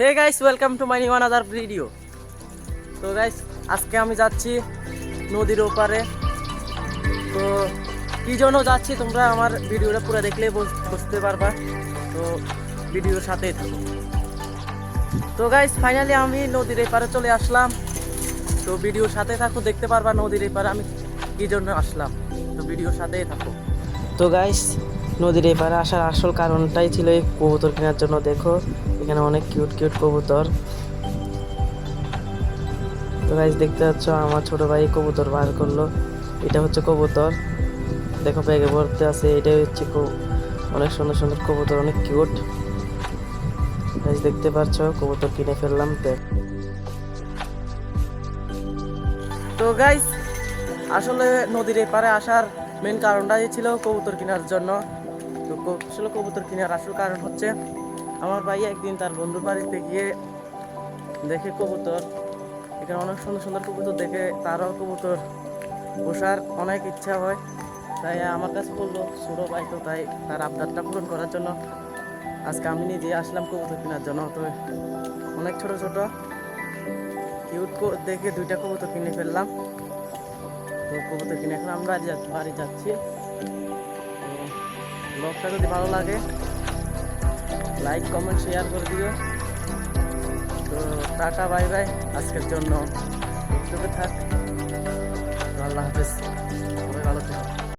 Hey guys, welcome to my new another video. তো guys, আজকে আমি যাচ্ছি নদীর ওপারে। তো কি জন্য যাচ্ছি তোমরা আমার ভিডিওটা পুরো দেখলেই বুঝতে পারবা। তো ভিডিওর সাথেই থাকো। তো গাইস, ফাইনালি আমি নদীর এপারে চলে আসলাম। তো ভিডিওর সাথে থাকো, দেখতে পারবা নদীর এপারে আমি কি জন্য আসলাম। তো ভিডিওর সাথেই থাকো। তো গাইস, নদীর এপারে আসার আসল কারণটাই ছিল এই কবুতর কেনার জন্য। দেখো এখানে অনেক কিউট কিউট কবুতর। তো গাইস, দেখতে পাচ্ছ আমার ছোট ভাই কবুতর বার করলো। এটা হচ্ছে কবুতর, দেখো ব্যাগে ভরতে আছে। এটাই হচ্ছে অনেক সুন্দর সুন্দর কবুতর, অনেক কিউট। গাইস, দেখতে পাচ্ছ কবুতর কিনে ফেললাম। তো গাইস, আসলে নদীর এপারে আসার মেন কারণটাই ছিল কবুতর কেনার জন্য। তো আসলে কবুতর কেনার আসল কারণ হচ্ছে আমার ভাই একদিন তার বন্ধুর বাড়িতে গিয়ে দেখে কবুতর, এখানে অনেক সুন্দর সুন্দর কবুতর দেখে তারও কবুতর পোষার অনেক ইচ্ছা হয়। তাই আমার কাছে বললো ছোটো ভাই, তো তাই তার আবদারটা পূরণ করার জন্য আজকে আমি নিজে আসলাম কবুতর কেনার জন্য। তো অনেক ছোট ছোট কিউট দেখে দুইটা কবুতর কিনে ফেললাম। তো কবুতর কিনে এখন আমরা বাড়ি যাচ্ছি। তো ব্লগটা যদি ভালো লাগে লাইক কমেন্ট শেয়ার করে দিও। তো টাটা, বাই বাই, আজকের জন্য একটু থাক। আল্লাহ হাফেজ, সবাই ভালো থাকো।